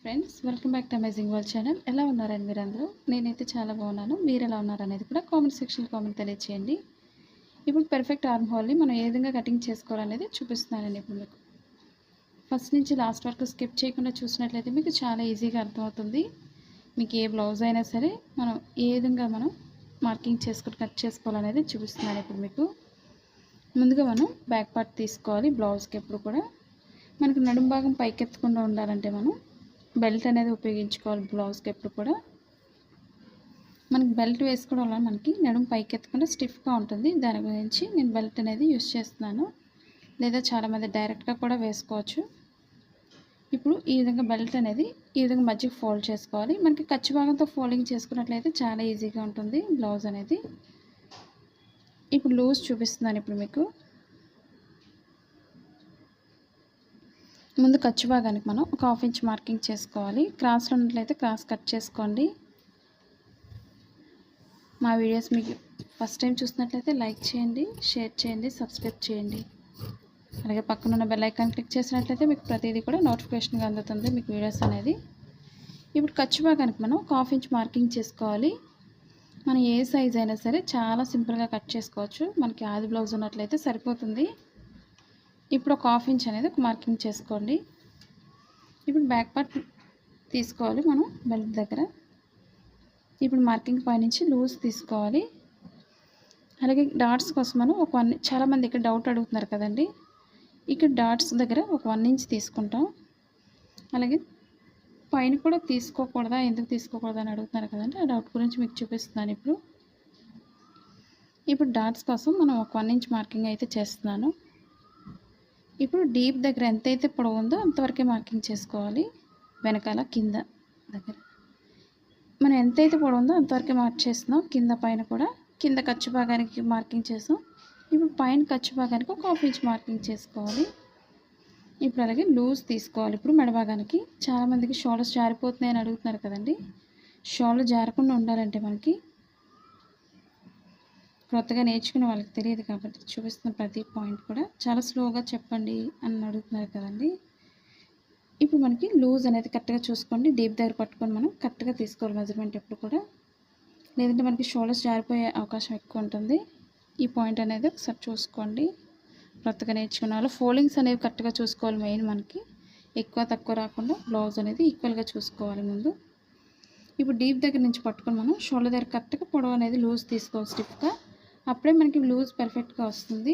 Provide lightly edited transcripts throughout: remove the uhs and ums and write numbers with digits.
Friends, welcome back to amazing world channel. ఎలా ఉన్నారండి మీరందరూ? నేనైతే చాలా బాగున్నాను. మీరు ఎలా ఉన్నారనేది కూడా కామెంట్ సెక్షన్లో కామెంట్ తెలియచేయండి. ఇప్పుడు పర్ఫెక్ట్ ఆర్మ్ హోల్ని మనం ఏ విధంగా కటింగ్ చేసుకోవాలనేది చూపిస్తున్నానండి ఇప్పుడు మీకు. ఫస్ట్ నుంచి లాస్ట్ వరకు స్కిప్ చేయకుండా చూసినట్లయితే మీకు చాలా ఈజీగా అర్థమవుతుంది. మీకు ఏ బ్లౌజ్ అయినా సరే మనం ఏ విధంగా మనం మార్కింగ్ చేసుకుని కట్ చేసుకోవాలనేది చూపిస్తున్నాను ఇప్పుడు మీకు. ముందుగా మనం బ్యాక్ పార్ట్ తీసుకోవాలి. బ్లౌజ్కి ఎప్పుడు కూడా మనకు నడుము భాగం పైకెత్తకుండా ఉండాలంటే మనం బెల్ట్ అనేది ఉపయోగించుకోవాలి. బ్లౌజ్కి ఎప్పుడు కూడా మనకి బెల్ట్ వేసుకోవడం వల్ల మనకి నడుము పైకి ఎత్తకుండా స్టిఫ్గా ఉంటుంది. దాని గురించి నేను బెల్ట్ అనేది యూస్ చేస్తున్నాను. లేదా చాలామంది డైరెక్ట్గా కూడా వేసుకోవచ్చు. ఇప్పుడు ఈ విధంగా బెల్ట్ అనేది ఈ విధంగా మధ్యకి ఫోల్డ్ చేసుకోవాలి. మనకి ఖర్చు భాగంతో ఫోల్డింగ్ చేసుకున్నట్లయితే చాలా ఈజీగా ఉంటుంది బ్లౌజ్ అనేది. ఇప్పుడు లూజ్ చూపిస్తున్నాను ఇప్పుడు మీకు. ముందు ఖర్చు భాగానికి మనం ఒక 1/2 ఇంచ్ మార్కింగ్ చేసుకోవాలి. క్రాస్లో ఉన్నట్లయితే క్రాస్ కట్ చేసుకోండి. మా వీడియోస్ మీకు ఫస్ట్ టైం చూసినట్లయితే లైక్ చేయండి, షేర్ చేయండి, సబ్స్క్రైబ్ చేయండి. అలాగే పక్కన ఉన్న బెల్ ఐకాన్ క్లిక్ చేసినట్లయితే మీకు ప్రతిదీ కూడా నోటిఫికేషన్గా అందుతుంది మీకు వీడియోస్ అనేది. ఇప్పుడు ఖర్చు భాగానికి మనం ఒక 1/2 ఇంచ్ మార్కింగ్ చేసుకోవాలి. మనం ఏ సైజ్ అయినా సరే చాలా సింపుల్గా కట్ చేసుకోవచ్చు. మనకి ఆది బ్లౌజ్ ఉన్నట్లయితే సరిపోతుంది. ఇప్పుడు ఒక 1/2 ఇంచ్ అనేది ఒక మార్కింగ్ చేసుకోండి. ఇప్పుడు బ్యాక్ పార్ట్ తీసుకోవాలి మనం బెల్ట్ దగ్గర. ఇప్పుడు మార్కింగ్ పైనుంచి లూజ్ తీసుకోవాలి. అలాగే డాట్స్ కోసం మనం ఒక 1 చాలామంది ఇక్కడ డౌట్ అడుగుతున్నారు కదండి. ఇక్కడ డాట్స్ దగ్గర ఒక 1 ఇంచ్ తీసుకుంటాం. అలాగే పైన కూడా తీసుకోకూడదా, ఎందుకు తీసుకోకూడదా అని అడుగుతున్నారు కదండి. ఆ డౌట్ గురించి మీకు చూపిస్తున్నాను ఇప్పుడు. ఇప్పుడు డాట్స్ కోసం మనం ఒక 1 ఇంచ్ మార్కింగ్ అయితే చేస్తున్నాను. ఇప్పుడు డీప్ దగ్గర ఎంతైతే పొడవు ఉందో అంతవరకే మార్కింగ్ చేసుకోవాలి. వెనకాల కింద దగ్గర మనం ఎంతైతే పొడవు ఉందో అంతవరకే మార్క్ చేస్తున్నాం. కింద పైన కూడా కింద ఖర్చు భాగానికి మార్కింగ్ చేసాం. ఇప్పుడు పైన ఖర్చు భాగానికి ఒక 1/2 ఇంచ్ మార్కింగ్ చేసుకోవాలి. ఇప్పుడు అలాగే లూజ్ తీసుకోవాలి. ఇప్పుడు మెడ భాగానికి చాలామందికి షోల్డర్స్ జారిపోతున్నాయని అడుగుతున్నారు కదండి. షోల్డర్ జారకుండా ఉండాలంటే మనకి కొత్తగా నేర్చుకునే వాళ్ళకి తెలియదు కాబట్టి చూపిస్తున్న ప్రతి పాయింట్ కూడా చాలా స్లోగా చెప్పండి అని అడుగుతున్నారు కదండి. ఇప్పుడు మనకి లూజ్ అనేది కరెక్ట్గా చూసుకోండి. డీప్ దగ్గర పట్టుకొని మనం కరెక్ట్గా తీసుకోవాలి మెజర్మెంట్ ఎప్పుడు కూడా. లేదంటే మనకి షోల్డర్స్ జారిపోయే అవకాశం ఎక్కువ ఉంటుంది. ఈ పాయింట్ అనేది ఒకసారి చూసుకోండి. కొత్తగా నేర్చుకునే వాళ్ళు ఫోల్డింగ్స్ అనేవి కరెక్ట్గా చూసుకోవాలి. మెయిన్ మనకి ఎక్కువ తక్కువ రాకుండా బ్లౌజ్ అనేది ఈక్వల్గా చూసుకోవాలి ముందు. ఇప్పుడు డీప్ దగ్గర నుంచి పట్టుకొని మనం షోల్డర్ దగ్గర కరెక్ట్గా పొడవు అనేది లూజ్ తీసుకోవాలి స్టిఫ్గా. అప్పుడే మనకి లూజ్ పర్ఫెక్ట్గా వస్తుంది.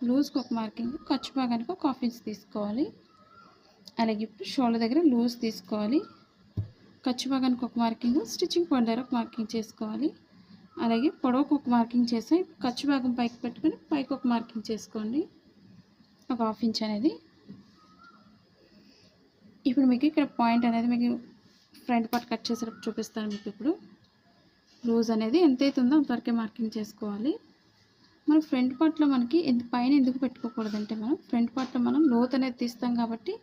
లూజ్కి ఒక మార్కింగ్, ఖర్చు భాగానికి ఒక 1/2 ఇంచ్ తీసుకోవాలి. అలాగే ఇప్పుడు షోల్డర్ దగ్గర లూజ్ తీసుకోవాలి. ఖర్చు భాగానికి ఒక మార్కింగ్, స్టిచ్చింగ్ పాయింట్ దగ్గర ఒక మార్కింగ్ చేసుకోవాలి. అలాగే పొడవుకు ఒక మార్కింగ్ చేసి ఖర్చు భాగం పైకి పెట్టుకొని పైకి ఒక మార్కింగ్ చేసుకోండి, ఒక 1/2 ఇంచ్ అనేది. ఇప్పుడు మీకు ఇక్కడ పాయింట్ అనేది మీకు ఫ్రంట్ పార్ట్ కట్ చేసేటప్పుడు చూపిస్తాను మీకు. ఇప్పుడు లూజ్ అనేది ఎంతైతే ఉందో అంతవరకే మార్కింగ్ చేసుకోవాలి. మన ఫ్రంట్ పార్ట్లో మనకి పైన ఎందుకు పెట్టుకోకూడదంటే మనం ఫ్రంట్ పార్ట్లో మనం లోత్ అనేది తీస్తాం కాబట్టి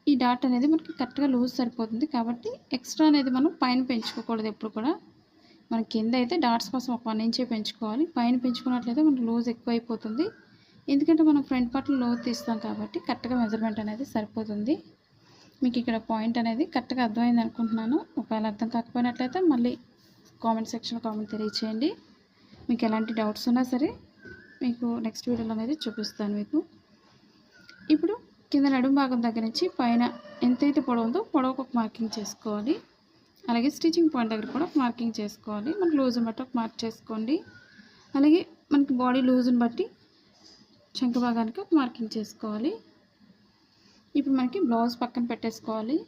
ఈ డాట్ అనేది మనకి కరెక్ట్గా లూజ్ సరిపోతుంది. కాబట్టి ఎక్స్ట్రా అనేది మనం పైన పెంచుకోకూడదు ఎప్పుడు కూడా. మన కింద అయితే డాట్స్ కోసం ఒక 1 ఇంచే పెంచుకోవాలి. పైన పెంచుకున్నట్లయితే మనకు లూజ్ ఎక్కువ అయిపోతుంది. ఎందుకంటే మనం ఫ్రంట్ పార్ట్లో లోత్ తీస్తాం కాబట్టి కరెక్ట్గా మెజర్మెంట్ అనేది సరిపోతుంది. మీకు ఇక్కడ పాయింట్ అనేది కరెక్ట్గా అర్థమైంది అనుకుంటున్నాను. ఒకవేళ అర్థం కాకపోయినట్లయితే మళ్ళీ కామెంట్ సెక్షన్లో కామెంట్ తెలియచేయండి. మీకు ఎలాంటి డౌట్స్ ఉన్నా సరే మీకు నెక్స్ట్ వీడియోలో అనేది చూపిస్తాను మీకు. ఇప్పుడు కింద నడుము భాగం దగ్గర నుంచి పైన ఎంతైతే పొడవు ఉందో పొడవుకు ఒక మార్కింగ్ చేసుకోవాలి. అలాగే స్టిచ్చింగ్ పాయింట్ దగ్గర కూడా ఒక మార్కింగ్ చేసుకోవాలి. మనకు లూజ్ని బట్టి ఒక మార్క్ చేసుకోండి. అలాగే మనకి బాడీ లూజ్ని బట్టి చంక భాగానికి ఒక మార్కింగ్ చేసుకోవాలి. ఇప్పుడు మనకి బ్లౌజ్ పక్కన పెట్టేసుకోవాలి.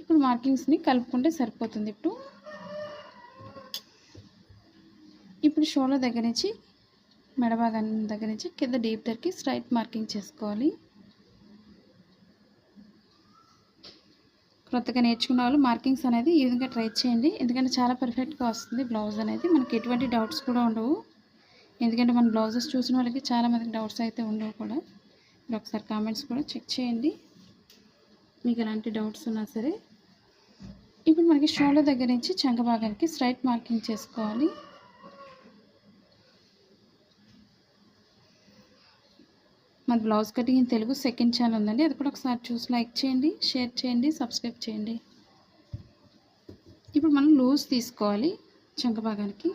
ఇప్పుడు మార్కింగ్స్ని కలుపుకుంటే సరిపోతుంది. ఇప్పుడు షోల్డర్ దగ్గర నుంచి మెడ భాగం దగ్గర నుంచి కింద డీప్ దగ్గరికి స్ట్రైట్ మార్కింగ్ చేసుకోవాలి. కొత్తగా నేర్చుకున్న వాళ్ళు మార్కింగ్స్ అనేది ఈ విధంగా ట్రై చేయండి. ఎందుకంటే చాలా పర్ఫెక్ట్గా వస్తుంది బ్లౌజ్ అనేది. మనకి ఎటువంటి డౌట్స్ కూడా ఉండవు. ఎందుకంటే మన బ్లౌజెస్ చూసిన వాళ్ళకి చాలామందికి డౌట్స్ అయితే ఉండవు కూడా. మీరు ఒకసారి కామెంట్స్ కూడా చెక్ చేయండి మీకు ఎలాంటి డౌట్స్ ఉన్నా సరే. ఇప్పుడు మనకి షోల్డర్ దగ్గర నుంచి చంక భాగానికి స్ట్రైట్ మార్కింగ్ చేసుకోవాలి. మన blouse cutting in Telugu second channel ఉందండి. అది కూడా ఒకసారి చూసి లైక్ చేయండి, షేర్ చేయండి, సబ్స్క్రైబ్ చేయండి. ఇప్పుడు మనం లూజ్ తీసుకోవాలి చంక భాగానికి.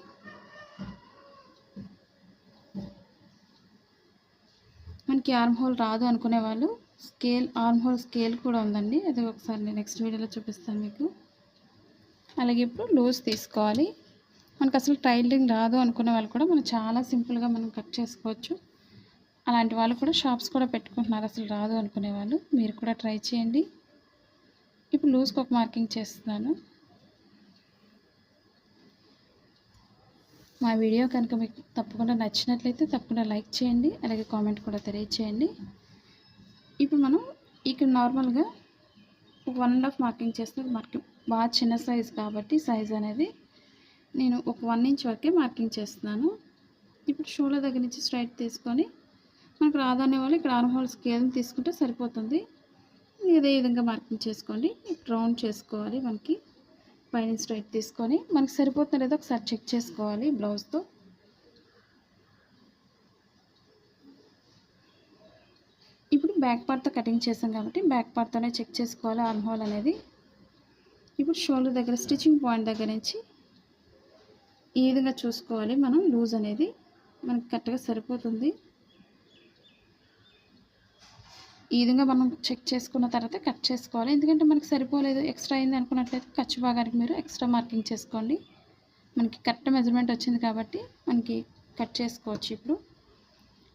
మనకి ఆర్మ్ హోల్ రాదు అనుకునే వాళ్ళు ఆర్మ్ హోల్ స్కేల్ కూడా ఉందండి, అది ఒకసారి నేను నెక్స్ట్ వీడియోలో చూపిస్తాను మీకు. అలాగే ఇప్పుడు లూజ్ తీసుకోవాలి. మనకు అసలు టైలరింగ్ రాదు అనుకునే వాళ్ళు కూడా మనం చాలా సింపుల్గా మనం కట్ చేసుకోవచ్చు. అలాంటి వాళ్ళు కూడా షాప్స్ కూడా పెట్టుకుంటున్నారు అసలు రాదు అనుకునే వాళ్ళు, మీరు కూడా ట్రై చేయండి. ఇప్పుడు లూజ్కి ఒక మార్కింగ్ చేస్తున్నాను. మా వీడియో కనుక మీకు తప్పకుండా నచ్చినట్లయితే తప్పకుండా లైక్ చేయండి, అలాగే కామెంట్ కూడా తెలియచేయండి. ఇప్పుడు మనం ఇక్కడ నార్మల్గా 1.5 మార్కింగ్ చేస్తే మార్కింగ్ బాగా చిన్న సైజ్ కాబట్టి సైజ్ అనేది నేను ఒక 1 ఇంచ్ వరకే మార్కింగ్ చేస్తున్నాను. ఇప్పుడు షోల్డర్ దగ్గర నుంచి స్ట్రైట్ తీసుకొని, మనకు రాదనే వాళ్ళు ఇక్కడ ఆర్మ్ హోల్ స్కేల్ని తీసుకుంటే సరిపోతుంది. ఇదే విధంగా మార్కింగ్ చేసుకోండి. రౌండ్ చేసుకోవాలి. మనకి పైన స్ట్రైట్ తీసుకొని మనకి సరిపోతుందో లేదో ఒకసారి చెక్ చేసుకోవాలి బ్లౌజ్తో. ఇప్పుడు బ్యాక్ పార్ట్తో కటింగ్ చేసాం కాబట్టి బ్యాక్ పార్ట్తోనే చెక్ చేసుకోవాలి ఆర్మ్ హోల్ అనేది. ఇప్పుడు షోల్డర్ దగ్గర స్టిచ్చింగ్ పాయింట్ దగ్గర నుంచి ఈ విధంగా చూసుకోవాలి. మనం లూజ్ అనేది మనకి కరెక్ట్గా సరిపోతుంది. ఈ విధంగా మనం చెక్ చేసుకున్న తర్వాత కట్ చేసుకోవాలి. ఎందుకంటే మనకి సరిపోలేదు, ఎక్స్ట్రా అయింది అనుకున్నట్లయితే ఖర్చు భాగానికి మీరు ఎక్స్ట్రా మార్కింగ్ చేసుకోండి. మనకి కరెక్ట్ మెజర్మెంట్ వచ్చింది కాబట్టి మనకి కట్ చేసుకోవచ్చు.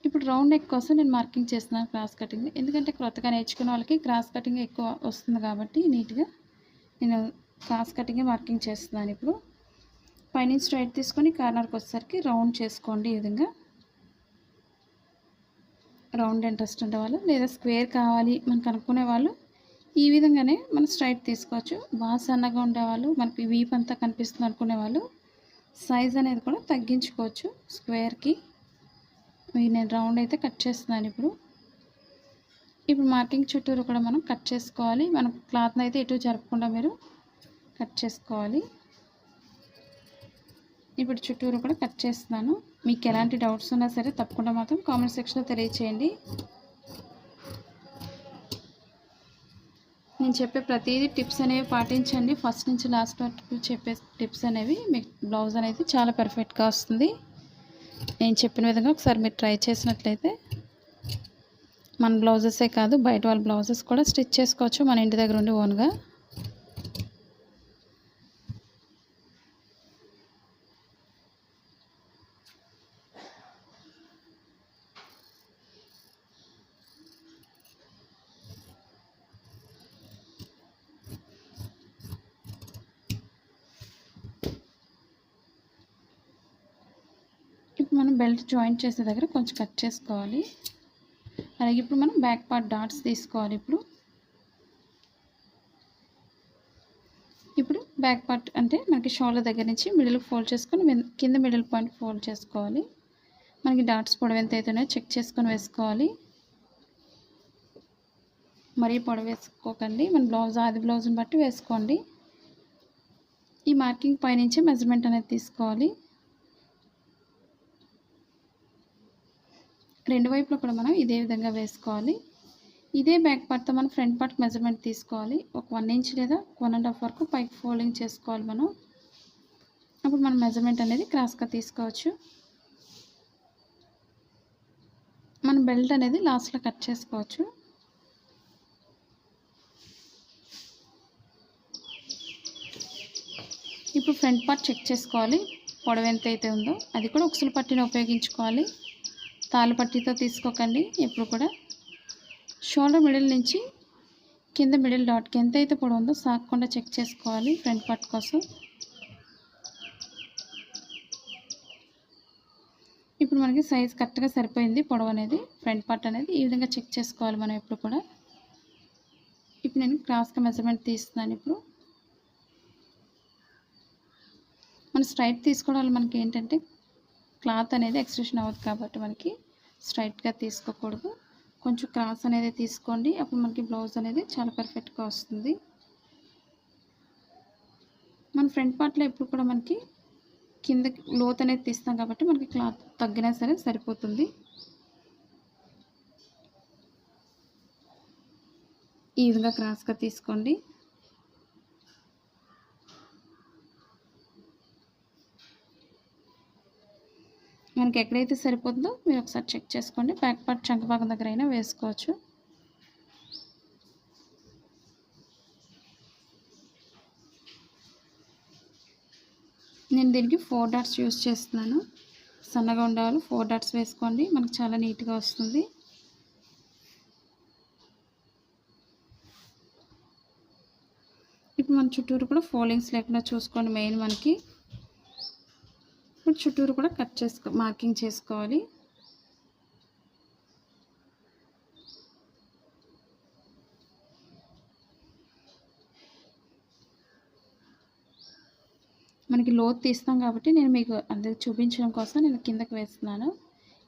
ఇప్పుడు రౌండ్ నెక్ కోసం నేను మార్కింగ్ చేస్తున్నాను క్రాస్ కటింగ్. ఎందుకంటే కొత్తగా నేర్చుకునే వాళ్ళకి క్రాస్ కటింగ్ ఎక్కువ వస్తుంది కాబట్టి నీట్గా నేను క్రాస్ కటింగే మార్కింగ్ చేస్తున్నాను. ఇప్పుడు పైన స్ట్రైట్ తీసుకొని కార్నర్కి వచ్చేసరికి రౌండ్ చేసుకోండి. ఈ విధంగా రౌండ్ ఇంట్రెస్ట్ ఉండే వాళ్ళు, లేదా స్క్వేర్ కావాలి మనకు అనుకునే వాళ్ళు ఈ విధంగానే మనం స్ట్రైట్ తీసుకోవచ్చు. బాగా సన్నగా ఉండేవాళ్ళు, మనకి వీప్ అంతా కనిపిస్తుంది అనుకునే వాళ్ళు సైజ్ అనేది కూడా తగ్గించుకోవచ్చు స్క్వేర్కి. నేను రౌండ్ అయితే కట్ చేస్తున్నాను. ఇప్పుడు మార్కింగ్ చుట్టూరు కూడా మనం కట్ చేసుకోవాలి. మనం క్లాత్ని అయితే ఎటు జరపకుండా మీరు కట్ చేసుకోవాలి. ఇప్పుడు చుట్టూరు కూడా కట్ చేస్తున్నాను. మీకు ఎలాంటి డౌట్స్ ఉన్నా సరే తప్పకుండా మాత్రం కామెంట్ సెక్షన్లో తెలియచేయండి. నేను చెప్పే ప్రతిదీ టిప్స్ అనేవి పాటించండి. ఫస్ట్ నుంచి లాస్ట్ వరకు చెప్పే టిప్స్ అనేవి మీకు బ్లౌజ్ అనేది చాలా పర్ఫెక్ట్గా వస్తుంది. నేను చెప్పిన విధంగా ఒకసారి మీరు ట్రై చేసినట్లయితే మన బ్లౌజెసే కాదు బయట వాళ్ళ బ్లౌజెస్ కూడా స్టిచ్ చేసుకోవచ్చు మన ఇంటి దగ్గర ఉండి ఓన్గా. మనం బెల్ట్ జాయింట్ చేసే దగ్గర కొంచెం కట్ చేసుకోవాలి. అలాగే ఇప్పుడు మనం బ్యాక్ పార్ట్ డాట్స్ తీసుకోవాలి. ఇప్పుడు బ్యాక్ పార్ట్ అంటే మనకి షోల్డర్ దగ్గర నుంచి మిడిల్ ఫోల్డ్ చేసుకొని కింద మిడిల్ పాయింట్ ఫోల్డ్ చేసుకోవాలి. మనకి డాట్స్ పొడవు ఎంత అవుతున్నాయో చెక్ చేసుకొని వేసుకోవాలి. మరీ పొడవు వేసుకోకండి, మన బ్లౌజ్ ఆది బ్లౌజ్ని బట్టి వేసుకోండి. ఈ మార్కింగ్ పైనుంచి మెజర్మెంట్ అనేది తీసుకోవాలి. రెండు వైపులో కూడా మనం ఇదే విధంగా వేసుకోవాలి. ఇదే బ్యాక్ పార్ట్తో మనం ఫ్రంట్ పార్ట్ మెజర్మెంట్ తీసుకోవాలి. ఒక 1 ఇంచ్ లేదా 1.5 వరకు పైకి ఫోల్డింగ్ చేసుకోవాలి మనం. అప్పుడు మనం మెజర్మెంట్ అనేది క్రాస్గా తీసుకోవచ్చు. మనం బెల్ట్ అనేది లాస్ట్లో కట్ చేసుకోవచ్చు. ఇప్పుడు ఫ్రంట్ పార్ట్ చెక్ చేసుకోవాలి. పొడవు ఎంత అయితే ఉందో అది కూడా ఉక్సులు పట్టిని ఉపయోగించుకోవాలి, తాళ్ళు పట్టితో తీసుకోకండి. ఎప్పుడు కూడా షోల్డర్ మిడిల్ నుంచి కింద మిడిల్ డాట్కి ఎంత అయితే పొడవు ఉందో సాగకుండా చెక్ చేసుకోవాలి ఫ్రంట్ పార్ట్ కోసం. ఇప్పుడు మనకి సైజ్ కరెక్ట్గా సరిపోయింది పొడవు అనేది, ఫ్రంట్ పార్ట్ అనేది ఈ విధంగా చెక్ చేసుకోవాలి మనం ఎప్పుడు కూడా. ఇప్పుడు నేను క్రాస్గా మెజర్మెంట్ తీస్తున్నాను. మనం స్ట్రైట్ తీసుకోవడం వల్ల మనకి ఏంటంటే క్లాత్ అనేది ఎక్స్టెన్షన్ అవ్వదు కాబట్టి మనకి స్ట్రైట్గా తీసుకోకూడదు, కొంచెం క్రాస్ అనేది తీసుకోండి. అప్పుడు మనకి బ్లౌజ్ అనేది చాలా పర్ఫెక్ట్గా వస్తుంది. మన ఫ్రంట్ పార్ట్లో ఎప్పుడు కూడా మనకి కింద లోత్ అనేది తీస్తాం కాబట్టి మనకి క్లాత్ తగ్గినా సరే సరిపోతుంది. ఈ విధంగా క్రాస్గా తీసుకోండి. మనకి ఎక్కడైతే సరిపోతుందో మీరు ఒకసారి చెక్ చేసుకోండి. బ్యాక్ పార్ట్ చంక భాగం దగ్గర అయినా వేసుకోవచ్చు. నేను దీనికి 4 డాట్స్ యూస్ చేస్తున్నాను. సన్నగా ఉండేవాళ్ళు 4 డాట్స్ వేసుకోండి, మనకు చాలా నీట్గా వస్తుంది. ఇప్పుడు మన చుట్టూరు కూడా ఫోల్డింగ్స్ లేకుండా చూసుకోండి. మెయిన్ మనకి ఇప్పుడు చుట్టూరు కూడా మార్కింగ్ చేసుకోవాలి. మనకి లోతు తీస్తాం కాబట్టి నేను మీకు అది చూపించడం కోసం నేను కిందకి వేస్తున్నాను.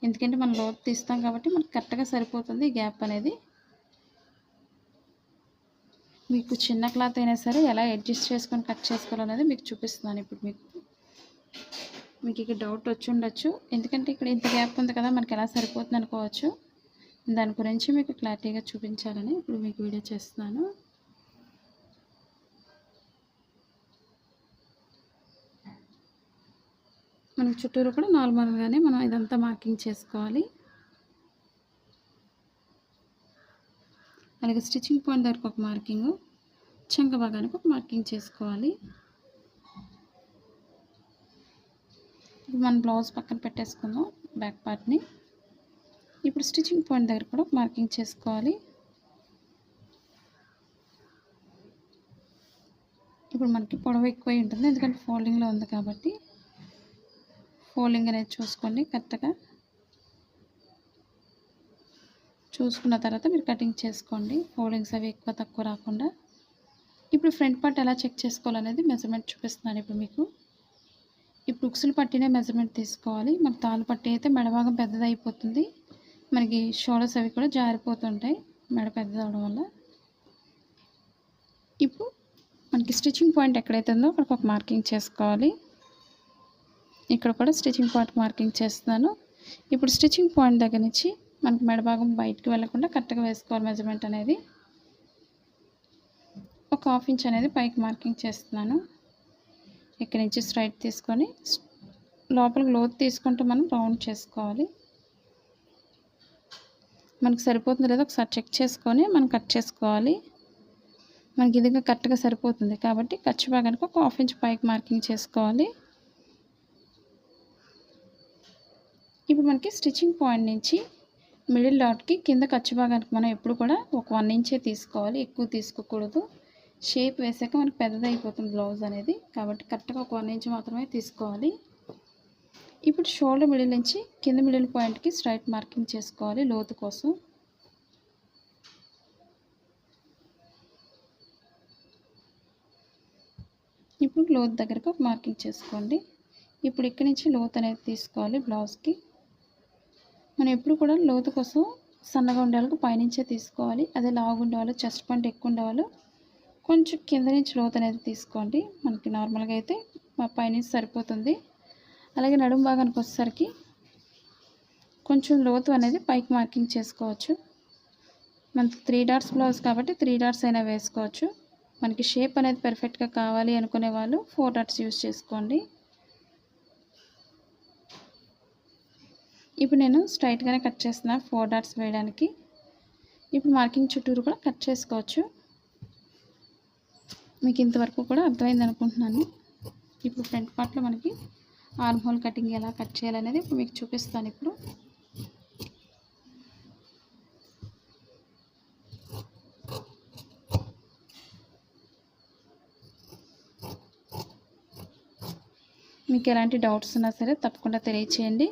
ఎందుకంటే మనం లోతు తీస్తాం కాబట్టి మనకి కరెక్ట్గా సరిపోతుంది ఈ గ్యాప్ అనేది. మీకు చిన్న క్లాత్ అయినా సరే ఎలా అడ్జస్ట్ చేసుకొని కట్ చేసుకోవాలనేది మీకు చూపిస్తున్నాను. ఇప్పుడు మీకు ఇక్కడ డౌట్ వచ్చి ఉండొచ్చు, ఎందుకంటే ఇక్కడ ఇంత గ్యాప్ ఉంది కదా మనకి ఎలా సరిపోతుంది అనుకోవచ్చు. దాని గురించి మీకు క్లారిటీగా చూపించాలని ఇప్పుడు మీకు వీడియో చేస్తున్నాను. మనకి చుట్టూరు కూడా నార్మల్గానే మనం ఇదంతా మార్కింగ్ చేసుకోవాలి. అలాగే స్టిచ్చింగ్ పాయింట్ దగ్గరకు ఒక మార్కింగ్, చంక భాగానికి ఒక మార్కింగ్ చేసుకోవాలి. ఇప్పుడు మనం బ్లౌజ్ పక్కన పెట్టేసుకుందాం బ్యాక్ పార్ట్ని. ఇప్పుడు స్టిచ్చింగ్ పాయింట్ దగ్గర కూడా ఒక మార్కింగ్ చేసుకోవాలి. ఇప్పుడు మనకి పొడవు ఎక్కువ ఉంటుంది, ఎందుకంటే ఫోల్డింగ్లో ఉంది కాబట్టి ఫోల్డింగ్ అనేది చూసుకోండి. కరెక్ట్గా చూసుకున్న తర్వాత మీరు కటింగ్ చేసుకోండి, ఫోల్డింగ్స్ అవి ఎక్కువ తక్కువ రాకుండా. ఇప్పుడు ఫ్రంట్ పార్ట్ ఎలా చెక్ చేసుకోవాలనేది మెజర్మెంట్ చూపిస్తున్నాను ఇప్పుడు మీకు. ఇప్పుడు ఉక్సులు పట్టినే మెజర్మెంట్ తీసుకోవాలి. మన తాళ్ళు పట్టి అయితే మెడభాగం పెద్దది అయిపోతుంది, మనకి షోల్డర్స్ అవి కూడా జారిపోతుంటాయి మెడ పెద్దది అవడం వల్ల. ఇప్పుడు మనకి స్టిచ్చింగ్ పాయింట్ ఎక్కడైతే ఉందో అక్కడికి ఒక మార్కింగ్ చేసుకోవాలి. ఇక్కడ కూడా స్టిచ్చింగ్ పాయింట్ మార్కింగ్ చేస్తున్నాను. ఇప్పుడు స్టిచ్చింగ్ పాయింట్ దగ్గర నుంచి మనకి మెడభాగం బయటికి వెళ్ళకుండా కరెక్ట్గా వేసుకోవాలి మెజర్మెంట్ అనేది. ఒక 1/2 ఇంచ్ అనేది పైకి మార్కింగ్ చేస్తున్నాను. ఇక్కడి నుంచి స్ట్రైట్ తీసుకొని లోపలికి లోతు తీసుకుంటూ మనం రౌండ్ చేసుకోవాలి. మనకు సరిపోతుంది లేదో ఒకసారి చెక్ చేసుకొని మనం కట్ చేసుకోవాలి. మనకి ఇదిగా కరెక్ట్గా సరిపోతుంది కాబట్టి ఖర్చు భాగానికి ఒక 1/2 ఇంచ్ పైకి మార్కింగ్ చేసుకోవాలి. ఇప్పుడు మనకి స్టిచ్చింగ్ పాయింట్ నుంచి మిడిల్ డాట్కి కింద ఖర్చు భాగానికి మనం ఎప్పుడు కూడా ఒక 1 ఇంచే తీసుకోవాలి, ఎక్కువ తీసుకోకూడదు. షేప్ వేసాక మనకి పెద్దది అయిపోతుంది బ్లౌజ్ అనేది, కాబట్టి కరెక్ట్గా ఒక 1 ఇంచ్ మాత్రమే తీసుకోవాలి. ఇప్పుడు షోల్డర్ మిడిల్ నుంచి కింద మిడిల్ పాయింట్కి స్ట్రైట్ మార్కింగ్ చేసుకోవాలి లోతు కోసం. ఇప్పుడు లోతు దగ్గరకు ఒక మార్కింగ్ చేసుకోండి. ఇప్పుడు ఇక్కడి నుంచి లోతు అనేది తీసుకోవాలి బ్లౌజ్కి. మనం ఎప్పుడు కూడా లోతు కోసం సన్నగా ఉండే వాళ్ళకి పైనుంచే తీసుకోవాలి, అదే లావు ఉండేవాళ్ళు చెస్ట్ పాయింట్ ఎక్కువ ఉండేవాళ్ళు కొంచెం కింద నుంచి లోతు అనేది తీసుకోండి. మనకి నార్మల్గా అయితే మా పైనుంచి సరిపోతుంది. అలాగే నడుము భాగానికి వచ్చేసరికి కొంచెం లోతు అనేది పైకి మార్కింగ్ చేసుకోవచ్చు. మనకి 3 డాట్స్ బ్లౌజ్ కాబట్టి 3 డాట్స్ అయినా వేసుకోవచ్చు. మనకి షేప్ అనేది పర్ఫెక్ట్గా కావాలి అనుకునే వాళ్ళు 4 డాట్స్ యూస్ చేసుకోండి. ఇప్పుడు నేను స్ట్రైట్గానే కట్ చేస్తున్నా 4 డాట్స్ వేయడానికి. ఇప్పుడు మార్కింగ్ చుట్టూరు కూడా కట్ చేసుకోవచ్చు. మీకు ఇంతవరకు కూడా అర్థమైంది అనుకుంటున్నాను. ఇప్పుడు ఫ్రంట్ పార్ట్లో మనకి ఆర్మ్ హోల్ కటింగ్ ఎలా కట్ చేయాలనేది ఇప్పుడు మీకు చూపిస్తాను. ఇప్పుడు మీకు ఎలాంటి డౌట్స్ ఉన్నా సరే తప్పకుండా తెలియచేయండి.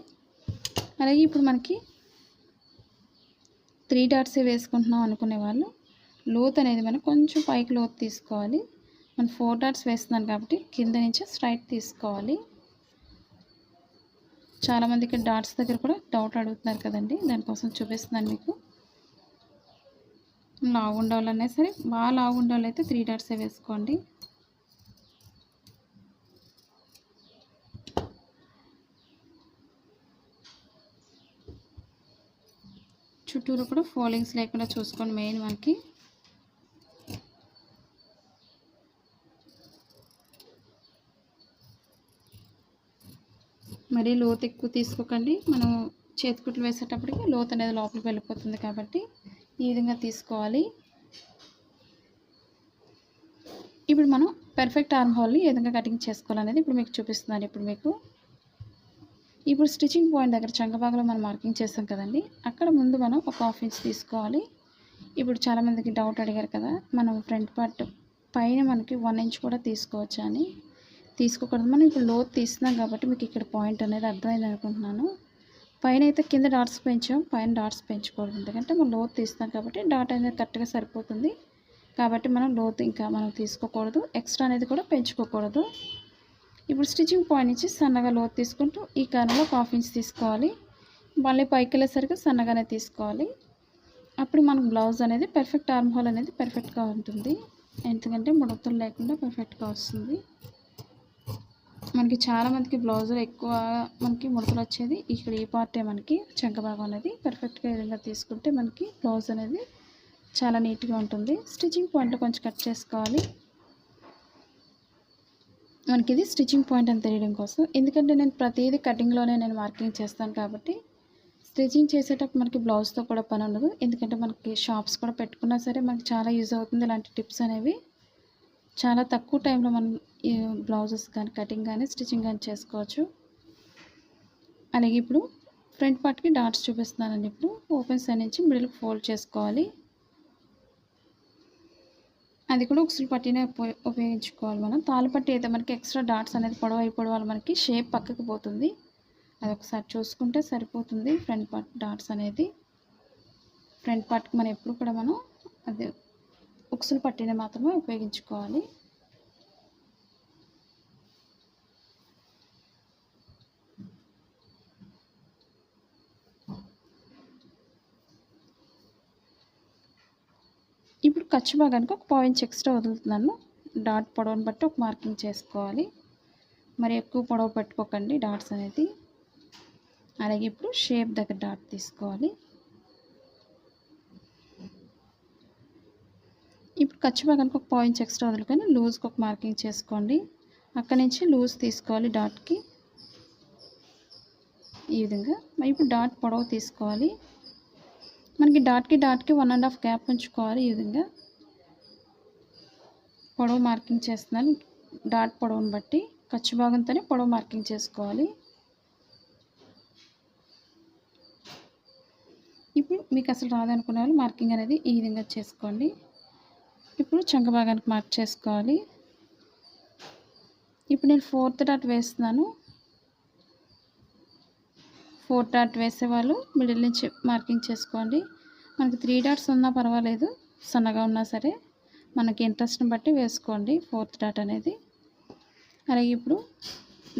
అలాగే ఇప్పుడు మనకి 3 డాట్సే వేసుకుంటున్నాం అనుకునే వాళ్ళు లోతు అనేది మనం కొంచెం పైకి లోతు తీసుకోవాలి. మనం 4 డాట్స్ వేస్తున్నాను కాబట్టి కింద నుంచి స్ట్రైట్ తీసుకోవాలి. చాలామందికి డాట్స్ దగ్గర కూడా డౌట్ అడుగుతున్నారు కదండి, దానికోసం చూపిస్తున్నాను మీకు. లావు ఉండవాలన్నా సరే బాగా లావు ఉండవాలైతే 3 డాట్సే వేసుకోండి. చుట్టూరు కూడా ఫోల్డింగ్స్ లేకుండా చూసుకోండి మెయిన్ మనకి. మరీ లోతు ఎక్కువ తీసుకోకండి, మనం చేతికుట్లు వేసేటప్పటికి లోతు అనేది లోపలికి వెళ్ళిపోతుంది కాబట్టి ఈ విధంగా తీసుకోవాలి. ఇప్పుడు మనం పర్ఫెక్ట్ ఆర్మ్ హోల్ని ఏ విధంగా కటింగ్ చేసుకోవాలనేది ఇప్పుడు మీకు చూపిస్తున్నాను. ఇప్పుడు స్టిచ్చింగ్ పాయింట్ దగ్గర చంకబాగలో మనం మార్కింగ్ చేస్తాం కదండి, అక్కడ ముందు మనం ఒక 1/2 ఇంచ్ తీసుకోవాలి. ఇప్పుడు చాలామందికి డౌట్ అడిగారు కదా, మనం ఫ్రంట్ పార్ట్ పైన మనకి 1 ఇంచ్ కూడా తీసుకోవచ్చా అని. తీసుకోకూడదు. మనం ఇప్పుడు లోతు తీస్తున్నాం కాబట్టి మీకు ఇక్కడ పాయింట్ అనేది అర్థమైంది అనుకుంటున్నాను. పైన అయితే కింద డాట్స్ పెంచాం, పైన డాట్స్ పెంచకూడదు. ఎందుకంటే మనం లోతు తీస్తాం కాబట్టి డాట్ అనేది కరెక్ట్గా సరిపోతుంది. కాబట్టి మనం లోతు ఇంకా మనం తీసుకోకూడదు, ఎక్స్ట్రా అనేది కూడా పెంచుకోకూడదు. ఇప్పుడు స్టిచ్చింగ్ పాయింట్ నుంచి సన్నగా లోతు తీసుకుంటూ ఈ కార్నర్లో 1/2 ఇంచ్ తీసుకోవాలి. మళ్ళీ పైకి వెళ్ళేసరికి సన్నగానే తీసుకోవాలి. అప్పుడు మనకు బ్లౌజ్ అనేది పర్ఫెక్ట్ ఆర్మ్ హోల్ అనేది పర్ఫెక్ట్గా ఉంటుంది. ఎందుకంటే ముడతలు లేకుండా పర్ఫెక్ట్గా వస్తుంది. మనకి చాలామందికి బ్లౌజులు ఎక్కువ మనకి ముడతలు వచ్చేది ఇక్కడ ఈ పార్టే, మనకి చంక భాగం అనేది పర్ఫెక్ట్గా ఈ విధంగా తీసుకుంటే మనకి బ్లౌజ్ అనేది చాలా నీట్గా ఉంటుంది. స్టిచ్చింగ్ పాయింట్ కొంచెం కట్ చేసుకోవాలి. మనకి ఇది స్టిచ్చింగ్ పాయింట్ అని తెలియడం కోసం, ఎందుకంటే నేను ప్రతిదీ కటింగ్లోనే నేను మార్కింగ్ చేస్తాను కాబట్టి స్టిచ్చింగ్ చేసేటప్పుడు మనకి బ్లౌజ్తో కూడా పని ఉండదు. ఎందుకంటే మనకి షాప్స్ కూడా పెట్టుకున్నా సరే మనకి చాలా యూజ్ అవుతుంది. ఇలాంటి టిప్స్ అనేవి చాలా తక్కువ టైంలో మనం ఈ బ్లౌజెస్ కానీ కటింగ్ కానీ స్టిచ్చింగ్ కానీ చేసుకోవచ్చు. అలాగే ఇప్పుడు ఫ్రంట్ పార్ట్కి డాట్స్ చూపిస్తున్నానండి. ఇప్పుడు ఓపెన్ సైడ్ నుంచి మిడిల్కి ఫోల్డ్ చేసుకోవాలి. అది కూడా ఉక్సులు పట్టినే ఉపయోగించుకోవాలి. మనం తాళ్ళు పట్టి అయితే మనకి ఎక్స్ట్రా డాట్స్ అనేది పొడవు అయిపోవడం వల్ల మనకి షేప్ పక్కకు పోతుంది. అది ఒకసారి చూసుకుంటే సరిపోతుంది. ఫ్రంట్ పార్ట్ డాట్స్ అనేది ఫ్రంట్ పార్ట్కి మనం ఎప్పుడు కూడా మనం అది ఉక్సులు పట్టిన మాత్రమే ఉపయోగించుకోవాలి. ఇప్పుడు ఖర్చు భాగానికి ఒక 1/2 ఇంచ్ ఎక్స్ట్రా వదులుతున్నాను. డాట్ పొడవుని బట్టి ఒక మార్కింగ్ చేసుకోవాలి. మరి ఎక్కువ పొడవు పెట్టుకోకండి డాట్స్ అనేది. అలాగే ఇప్పుడు షేప్ దగ్గర డాట్ తీసుకోవాలి. ఇప్పుడు ఖర్చు భాగానికి ఒక 1/2 ఇంచ్ ఎక్స్ట్రా వదులుకొని లూజ్కి ఒక మార్కింగ్ చేసుకోండి. అక్కడి నుంచి లూజ్ తీసుకోవాలి డాట్కి ఈ విధంగా. ఇప్పుడు డాట్ పొడవు తీసుకోవాలి. మనకి డాట్కి 1.5 గ్యాప్ ఉంచుకోవాలి. ఈ విధంగా పొడవు మార్కింగ్ చేస్తున్నాను. డాట్ పొడవుని బట్టి ఖర్చు భాగంతోనే పొడవు మార్కింగ్ చేసుకోవాలి. ఇప్పుడు మీకు అసలు రాదనుకునే వాళ్ళు మార్కింగ్ అనేది ఈ విధంగా చేసుకోండి. ఇప్పుడు చంక భాగానికి మార్క్ చేసుకోవాలి. ఇప్పుడు నేను 4th డాట్ వేస్తున్నాను. 4th డాట్ వేసేవాళ్ళు మిడిల్ నుంచి మార్కింగ్ చేసుకోండి. మనకి 3 డాట్స్ ఉన్నా పర్వాలేదు, సన్నగా ఉన్నా సరే మనకి ఇంట్రెస్ట్ని బట్టి వేసుకోండి 4th డాట్ అనేది. అలాగే ఇప్పుడు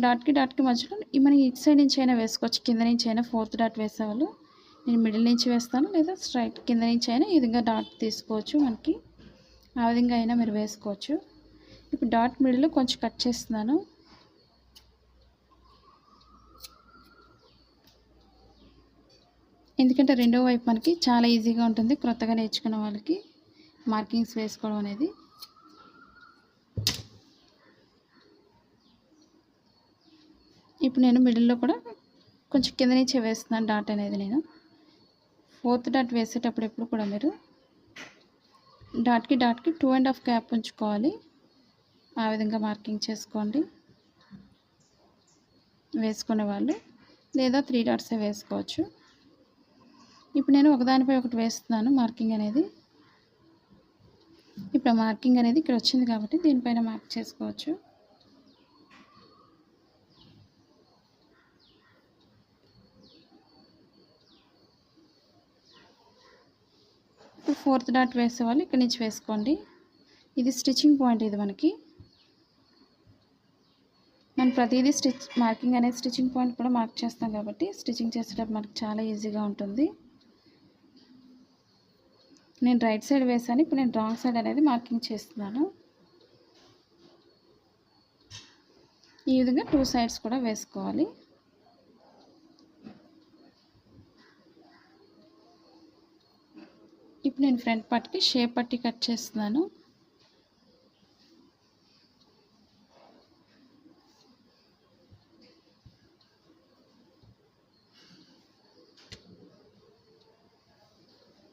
డాట్కి మధ్యలో మనం ఇటు సైడ్ నుంచి అయినా వేసుకోవచ్చు, కింద నుంచి అయినా 4th డాట్ వేసేవాళ్ళు. నేను మిడిల్ నుంచి వేస్తాను, లేదా స్ట్రైట్ కింద నుంచి అయినా ఈ విధంగా డాట్ తీసుకోవచ్చు. మనకి ఆ విధంగా అయినా మీరు వేసుకోవచ్చు. ఇప్పుడు డాట్ మిడిల్ కొంచెం కట్ చేస్తున్నాను. ఎందుకంటే రెండో వైపు మనకి చాలా ఈజీగా ఉంటుంది కొత్తగా నేర్చుకున్న వాళ్ళకి మార్కింగ్స్ వేసుకోవడం అనేది. ఇప్పుడు నేను మిడిల్లో కూడా కొంచెం కింద నుంచే వేస్తున్నాను డాట్ అనేది. నేను 4th డాట్ వేసేటప్పుడు ఎప్పుడు కూడా మీరు డాట్కి 2.5 గ్యాప్ ఉంచుకోవాలి. ఆ విధంగా మార్కింగ్ చేసుకోండి వేసుకునే వాళ్ళు, లేదా 3 డాట్సే వేసుకోవచ్చు. ఇప్పుడు నేను ఒకదానిపై ఒకటి వేస్తున్నాను మార్కింగ్ అనేది. ఇప్పుడు మార్కింగ్ అనేది ఇక్కడ వచ్చింది కాబట్టి దీనిపైన మార్క్ చేసుకోవచ్చు. ఇప్పుడు 4th డాట్ వేసేవాళ్ళు ఇక్కడి నుంచి వేసుకోండి. ఇది స్టిచ్చింగ్ పాయింట్. ఇది మనం ప్రతిదీ మార్కింగ్ అనేది స్టిచ్చింగ్ పాయింట్ కూడా మార్క్ చేస్తాం కాబట్టి స్టిచ్చింగ్ చేసేటప్పుడు మనకి చాలా ఈజీగా ఉంటుంది. నేను రైట్ సైడ్ వేసాను, ఇప్పుడు నేను రాంగ్ సైడ్ అనేది మార్కింగ్ చేస్తున్నాను. ఈ విధంగా 2 సైడ్స్ కూడా వేసుకోవాలి. ఇప్పుడు నేను ఫ్రంట్ పార్ట్కి షేప్ పట్టి కట్ చేస్తున్నాను.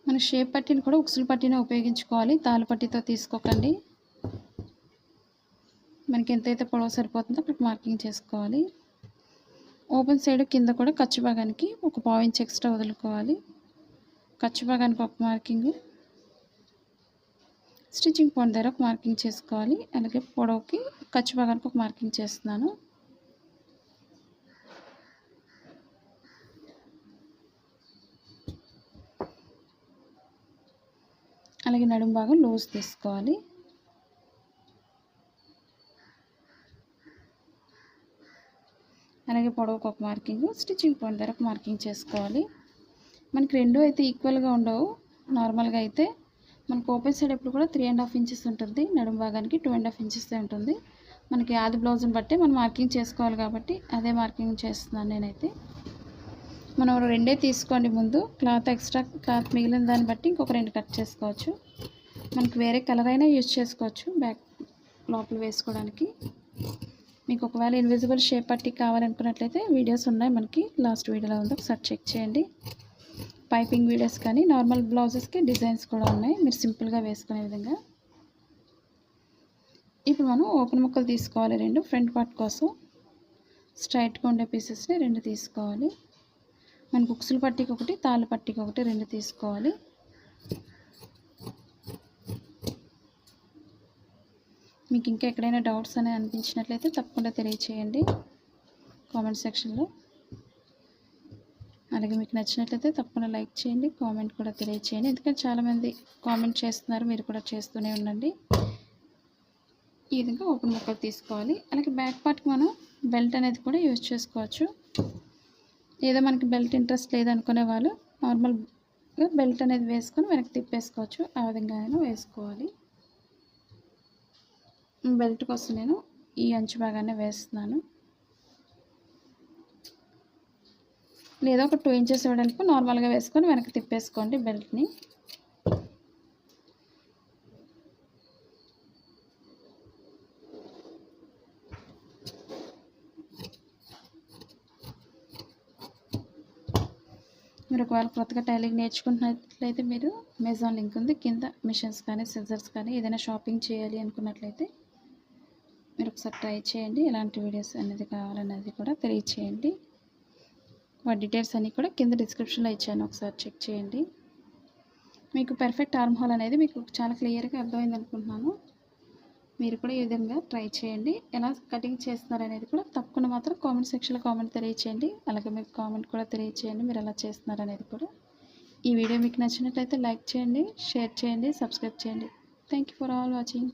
మన షేప్ పట్టీని కూడా ఉక్సులు పట్టీనే ఉపయోగించుకోవాలి, తాళ్ళు పట్టీతో తీసుకోకండి. మనకి ఎంతైతే పొడవు సరిపోతుందో అక్కడ మార్కింగ్ చేసుకోవాలి. ఓపెన్ సైడ్ కింద కూడా ఖర్చు భాగానికి ఒక 1/2 ఇంచ్ ఎక్స్ట్రా వదులుకోవాలి. ఖర్చు భాగానికి ఒక మార్కింగ్, స్టిచ్చింగ్ పాయింట్ దగ్గర ఒక మార్కింగ్ చేసుకోవాలి. అలాగే పొడవుకి ఖర్చు భాగానికి ఒక మార్కింగ్ చేస్తున్నాను. అలాగే నడుము భాగం లూజ్ తీసుకోవాలి. అలాగే పొడవుకు ఒక మార్కింగ్, స్టిచ్చింగ్ పాయింట్ దగ్గర ఒక మార్కింగ్ చేసుకోవాలి. మనకి రెండు అయితే ఈక్వల్గా ఉండవు. నార్మల్గా అయితే మనకు ఓపెన్ సైడ్ ఎప్పుడు కూడా 3.5 ఇంచెస్ ఉంటుంది, నడుము భాగానికి 2.5 ఇంచెస్ ఉంటుంది. మనకి ఆది బ్లౌజ్ని బట్టి మనం మార్కింగ్ చేసుకోవాలి కాబట్టి అదే మార్కింగ్ చేస్తున్నాను నేనైతే. మనం రెండే తీసుకోండి. ముందు క్లాత్ ఎక్స్ట్రా క్లాత్ మిగిలిన దాన్ని బట్టి ఇంకొక 2 కట్ చేసుకోవచ్చు. మనకి వేరే కలర్ అయినా యూజ్ చేసుకోవచ్చు బ్యాక్ లోపల వేసుకోవడానికి. మీకు ఒకవేళ ఇన్విజిబుల్ షేప్ పట్టీ కావాలనుకున్నట్లయితే వీడియోస్ ఉన్నాయి మనకి, లాస్ట్ వీడియోలో ఉంది, ఒకసారి చెక్ చేయండి. పైపింగ్ వీడియోస్ కానీ నార్మల్ బ్లౌజెస్కి డిజైన్స్ కూడా ఉన్నాయి, మీరు సింపుల్గా వేసుకునే విధంగా. ఇప్పుడు మనం ఓపెన్ ముక్కలు తీసుకోవాలి 2 ఫ్రంట్ పార్ట్ కోసం. స్ట్రైట్గా ఉండే పీసెస్ని 2 తీసుకోవాలి. మనకు ఉక్సులు పట్టీకి ఒకటి, తాళ్ళు పట్టీకి ఒకటి 2 తీసుకోవాలి. మీకు ఇంకా ఎక్కడైనా డౌట్స్ అని అనిపించినట్లయితే తప్పకుండా తెలియచేయండి కామెంట్ సెక్షన్లో. అలాగే మీకు నచ్చినట్లయితే తప్పకుండా లైక్ చేయండి, కామెంట్ కూడా తెలియచేయండి. ఎందుకంటే చాలామంది కామెంట్ చేస్తున్నారు, మీరు కూడా చేస్తూనే ఉండండి. ఈ విధంగా ఓపెన్ ముక్కలు తీసుకోవాలి. అలాగే బ్యాక్ పార్ట్కి మనం బెల్ట్ అనేది కూడా యూజ్ చేసుకోవచ్చు. ఏదో మనకి బెల్ట్ ఇంట్రెస్ట్ లేదనుకునే వాళ్ళు నార్మల్గా బెల్ట్ అనేది వేసుకొని వెనక్కి తిప్పేసుకోవచ్చు. ఆ విధంగా అయినా వేసుకోవాలి. బెల్ట్ కోసం నేను ఈ అంచు భాగాన్ని వేస్తున్నాను. లేదా ఒక 2 ఇంచెస్ వెడల్పు నార్మల్గా వేసుకొని వెనక్కి తిప్పేసుకోండి బెల్ట్ని. మీరు ఒకవేళ కొత్తగా టైలింగ్ నేర్చుకుంటున్నట్లయితే మీరు అమెజాన్ లింక్ ఉంది కింద, మిషన్స్ కానీ సిజర్స్ కానీ ఏదైనా షాపింగ్ చేయాలి అనుకున్నట్లయితే మీరు ఒకసారి ట్రై చేయండి. ఎలాంటి వీడియోస్ అనేది కావాలనేది కూడా తెలియచేయండి. వాటి డీటెయిల్స్ అన్నీ కూడా కింద డిస్క్రిప్షన్లో ఇచ్చాను, ఒకసారి చెక్ చేయండి. మీకు పర్ఫెక్ట్ ఆర్మ్ హోల్ అనేది మీకు చాలా క్లియర్గా అర్థమైంది అనుకుంటున్నాను. మీరు కూడా ఈ విధంగా ట్రై చేయండి. ఎలా కటింగ్ చేస్తున్నారు అనేది కూడా తప్పకుండా మాత్రం కామెంట్ సెక్షన్లో కామెంట్ తెలియచేయండి. అలాగే మీకు కామెంట్ కూడా తెలియచేయండి మీరు ఎలా చేస్తున్నారు అనేది కూడా. ఈ వీడియో మీకు నచ్చినట్లయితే లైక్ చేయండి, షేర్ చేయండి, సబ్స్క్రైబ్ చేయండి. Thank you for all watching.